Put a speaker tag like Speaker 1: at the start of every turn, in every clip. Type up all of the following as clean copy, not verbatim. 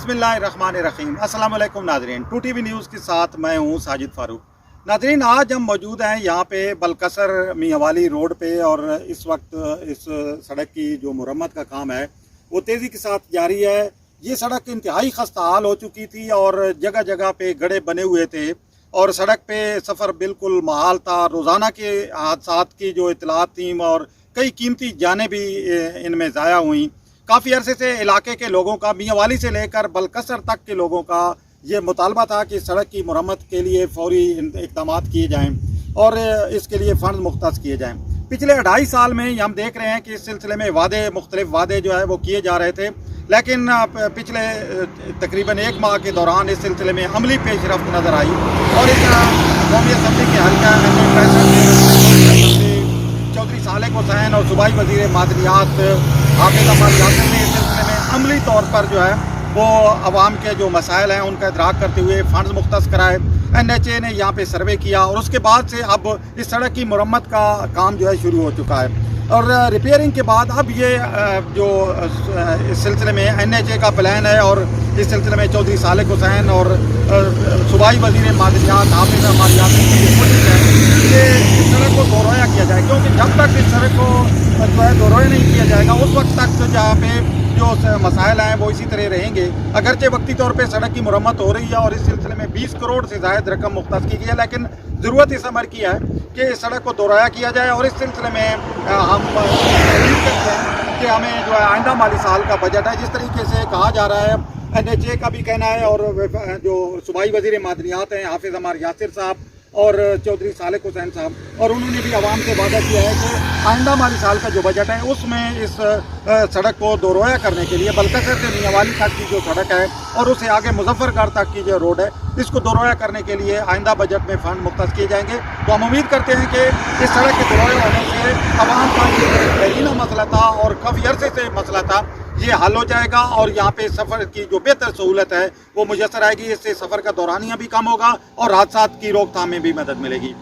Speaker 1: बिस्मिल्लाहिर्रहमानिर्रहीम। अस्सलाम वालेकुम नाजरीन, 2TV न्यूज़ के साथ मैं हूँ साजिद फारूक। नाजरीन, आज हम मौजूद हैं यहाँ पे बलकसर मियांवाली रोड पे, और इस वक्त इस सड़क की जो मुरम्मत का काम है वो तेज़ी के साथ जारी है। ये सड़क इंतहाई खस्ता हाल हो चुकी थी और जगह जगह पे गड्ढे बने हुए थे और सड़क पे सफ़र बिल्कुल महाल था। रोज़ाना के हादसात की जो इतलात थी और कई कीमती जानें भी इनमें ज़ाया हुई। काफ़ी अरसे से इलाके के लोगों का, मियांवाली से लेकर बलकसर तक के लोगों का ये मुतालबा था कि सड़क की मुरम्मत के लिए फौरी इक़दाम किए जाएँ और इसके लिए फ़ंड मुख्तस किए जाएँ। पिछले 2.5 साल में हम देख रहे हैं कि इस सिलसिले में मुख्तलिफ वादे जो है वो किए जा रहे थे, लेकिन पिछले तकरीबन 1 माह के दौरान इस सिलसिले में अमली पेशरफ्त नज़र आई और इस कौमी असम्बली के हल्का चौधरी सालेक हुसैन और सूबाई वज़ीर मादनियात हाफिज़ अहमद यासिर ने इस सिलसिले में अमली तौर पर जो है वो अवाम के जो मसाइल हैं उनका इदराक करते हुए फ़ंड्स मुख्तस कराए। NHA ने यहाँ पे सर्वे किया और उसके बाद से अब इस सड़क की मुरम्मत का काम जो है शुरू हो चुका है और रिपेयरिंग के बाद अब ये जो इस सिलसिले में NHA का प्लान है और इस सिलसिले में चौधरी सालेक हुसैन और सूबाई वज़ीर मादनियात हाफिज़ अहमद यासिर की कोशिश है कि इस सड़क को दोहराया किया जाए, क्योंकि जब तक इस सड़क को जो है दोहराया नहीं किया जाएगा उस वक्त तक तो जहाँ पे जो मसाइल हैं वो इसी तरह रहेंगे। अगरचे वक्ती तौर पे सड़क की मुरम्मत हो रही है और इस सिलसिले में 20 करोड़ से ज़ायद रकम मुख्तस की गई है, लेकिन ज़रूरत इस अमर की है कि इस सड़क को दोहराया किया जाए और इस सिलसिले में हम उम्मीद करते हैं कि हमें जो है आइंदा माली साल का बजट है, जिस तरीके से कहा जा रहा है, NHA का भी कहना है और जो सूबाई वज़ीर मादनियात हैं हाफिज़ अहमद यासिर साहब और चौधरी सालेक हुसैन साहब, और उन्होंने भी आवाम से वादा किया है कि आइंदा माली साल का जो बजट है उसमें इस सड़क को दोहराया करने के लिए बलकसर से मियांवाली तक की जो सड़क है और उससे आगे मुजफ्फरगढ़ तक की जो रोड है इसको दोहराया करने के लिए आइंदा बजट में फ़ंड मुख्तस किए जाएंगे। तो हम उम्मीद करते हैं कि इस सड़क के दोहराए होने से आवाम का ये बेहतरीन मसला था और काफ़ी अरसे से मसला था, ये हल हो जाएगा और यहाँ पे सफ़र की जो बेहतर सहूलत है वो मुयसर आएगी। इससे सफ़र का दौरानिया भी कम होगा और हादसात की रोकथाम में भी मदद मिलेगी।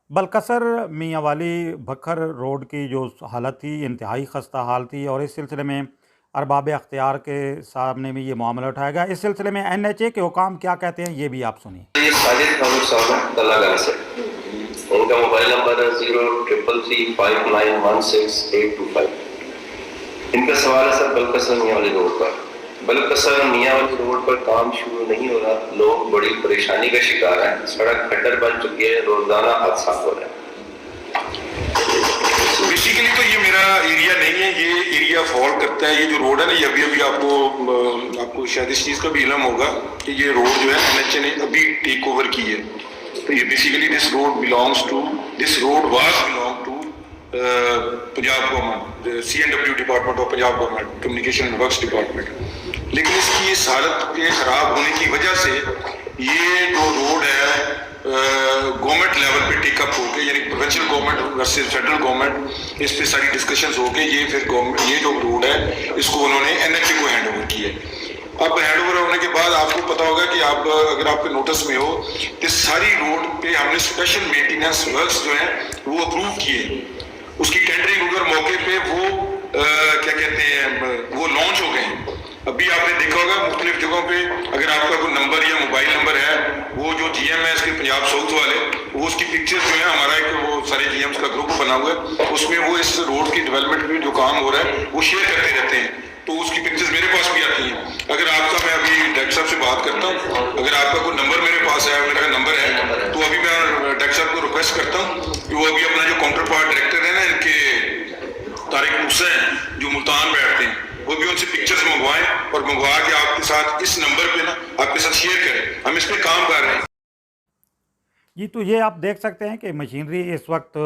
Speaker 1: बलकसर मियांवाली भखर रोड की जो हालत थी इंतहाई खस्ता हाल थी और इस सिलसिले में अरबाब अख्तियार के सामने भी ये मामला उठाया गया। इस सिलसिले में NHA के हुकाम क्या कहते हैं ये भी आप सुनिए।
Speaker 2: ये साजिद फारूक साहब हैं तलागढ़ से, उनका मोबाइल नंबर है 0333591685। इनका सवाल है सर, बलकसर मियांवाली रोड पर काम शुरू नहीं हो रहा, लोग बड़ी परेशानी का शिकार हैं, सड़क खड्डर बन चुकी है, रोजाना हादसा हो रहा है।
Speaker 3: बेसिकली तो ये मेरा एरिया नहीं है, ये एरिया फॉल करता है। ये जो रोड है ना, ये अभी आपको शायद इस चीज़ का भी इल्म होगा कि ये रोड जो है NHA ने अभी टेक ओवर की है। तो ये basically this road was belong to Punjab government, CNW department of Punjab government, communication and works department. लेकिन इसकी इस हालत के ख़राब होने की वजह से ये जो रोड है गवर्नमेंट लेवल पे टेकअप होके, यानी provincial government versus federal government, इस पे सारी डिस्कशंस होके ये फिर ये जो रोड है इसको उन्होंने NHA को हैंड ओवर किया। अब हैंड ओवर होने के बाद आपको पता होगा कि आप अगर आपके नोटिस में हो कि सारी रोड पे हमने स्पेशल मेंटेनेंस वर्क्स जो है वो अप्रूव किए, उसकी टेंडरिंग अगर मौके पे वो क्या कहते हैं वो लॉन्च हो गए। अभी आपने देखा होगा मुख्तलिफ जगहों पे अगर आपका कोई नंबर या मोबाइल नंबर है, वो जो GM है इसके पंजाब साउथ वाले, वो उसकी पिक्चर्स जो है, हमारा एक वो सारे GMs का ग्रुप बना हुआ है, उसमें वो इस रोड की डेवलपमेंट में जो काम हो रहा है वो शेयर करते रहते हैं, तो उसकी पिक्चर्स मेरे पास भी आती हैं। अगर आपका, मैं अभी डायरेक्टर साहब से बात करता हूँ, अगर आपका कोई नंबर मेरे पास है, मेरा नंबर है, तो अभी मैं डायरेक्टर साहब को रिक्वेस्ट करता हूँ कि वो अभी अपना जो काउंटर पार्ट डायरेक्टर है ना इनके, तारिक मूसा हैं जो मुल्तान बैठते हैं, वो भी उनसे पिक्चर्स मंगवाएं और मंगवा के आपके साथ इस नंबर पे ना आपके साथ शेयर करें। हम इस पे काम कर रहे हैं
Speaker 1: जी। तो ये आप देख सकते हैं कि मशीनरी इस वक्त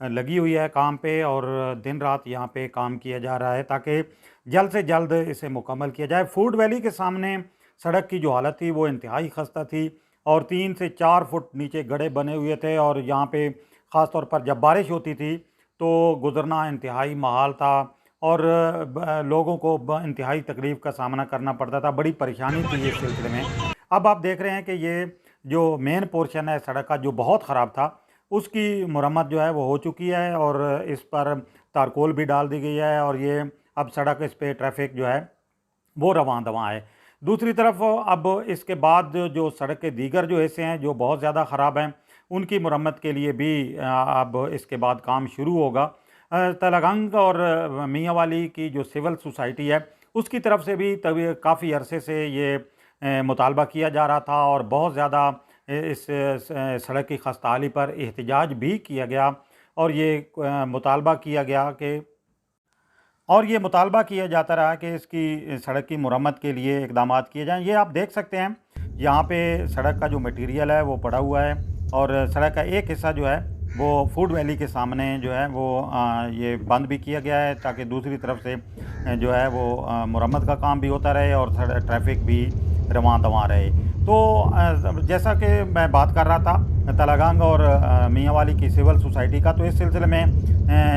Speaker 1: लगी हुई है काम पे और दिन रात यहाँ पे काम किया जा रहा है ताकि जल्द से जल्द इसे मुकम्मल किया जाए। फूड वैली के सामने सड़क की जो हालत थी वो इंतहाई खस्ता थी और 3 से 4 फुट नीचे गड्ढे बने हुए थे और यहाँ पे ख़ास तौर पर जब बारिश होती थी तो गुज़रना इंतहाई महाल था और लोगों को इंतहाई तकलीफ़ का सामना करना पड़ता था, बड़ी परेशानी थी इस सिलसिले में। अब आप देख रहे हैं कि ये जो मेन पोर्शन है सड़क का जो बहुत ख़राब था उसकी मुरम्मत जो है वो हो चुकी है और इस पर तारकोल भी डाल दी गई है और ये अब सड़क इस पर ट्रैफिक जो है
Speaker 4: وہ رواں دواں ہے۔ دوسری طرف اب اس کے بعد جو سڑک کے دیگر جو حصے ہیں جو بہت زیادہ خراب ہیں ان کی مرمت کے لیے بھی اب اس کے بعد کام شروع ہوگا۔ تلگنگ اور میاں والی کی جو سول سوسائٹی ہے اس کی طرف سے بھی کافی عرصے سے یہ مطالبہ کیا جا رہا تھا اور بہت زیادہ اس سڑک کی خستہ حالی پر احتجاج بھی کیا گیا اور یہ مطالبہ کیا جاتا رہا کہ اس کی سڑک کی مرمت کے لیے اقدامات کیے جائیں۔ یہ آپ دیکھ سکتے ہیں یہاں پہ سڑک کا جو میٹیریل ہے وہ پڑا ہوا ہے اور سڑک کا ایک حصہ جو ہے وہ فوڈ ویلی کے سامنے جو ہے وہ یہ بند بھی کیا گیا ہے تاکہ دوسری طرف سے جو ہے وہ مرمت کا کام بھی ہوتا رہے اور ٹریفک بھی رواں دواں رہے۔ تو جیسا کہ میں بات کر رہا تھا تلگنگ اور میاں والی کی سول سوسائٹی کا، تو اس سلسلے میں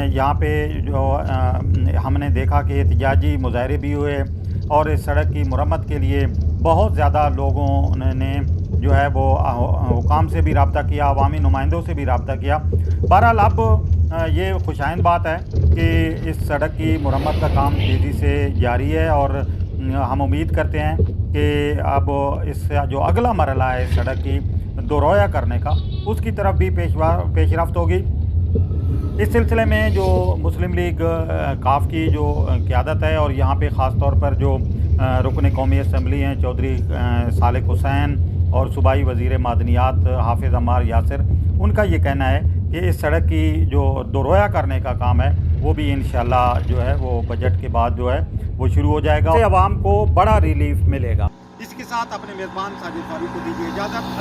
Speaker 4: یہاں پہ جو ہم نے دیکھا کہ احتجاجی مظاہرے بھی ہوئے اور اس سڑک کی مرمت کے لیے بہت زیادہ لوگوں نے جو ہے وہ حکام سے بھی رابطہ کیا، عوامی نمائندوں سے بھی رابطہ کیا۔ بہرحال اب یہ خوشائند بات ہے کہ اس سڑک کی مرمت کا کام تیزی سے جاری ہے اور ہم امید کرتے ہیں کہ اب اس سے جو اگلا مرحلہ ہے سڑک کی دورویا کرنے کا اس کی طرف بھی پیش رفت ہوگی۔ اس سلسلے میں جو مسلم لیگ کاف کی جو قیادت ہے اور یہاں پہ خاص طور پر جو رکن قومی اسمبلی ہیں چودھری صالح حسین اور صوبائی وزیر معدنیات حافظ عمار یاسر، ان کا یہ کہنا ہے کہ اس سڑک کی جو دورویا کرنے کا کام ہے وہ بھی انشاءاللہ جو ہے وہ بجٹ کے بعد جو ہے وہ شروع ہو جائے گا، عوام کو بڑا ریلیف ملے گا۔
Speaker 1: اس کے ساتھ اپنے میزبان ساجد فاروق کو دیجیے اجازت۔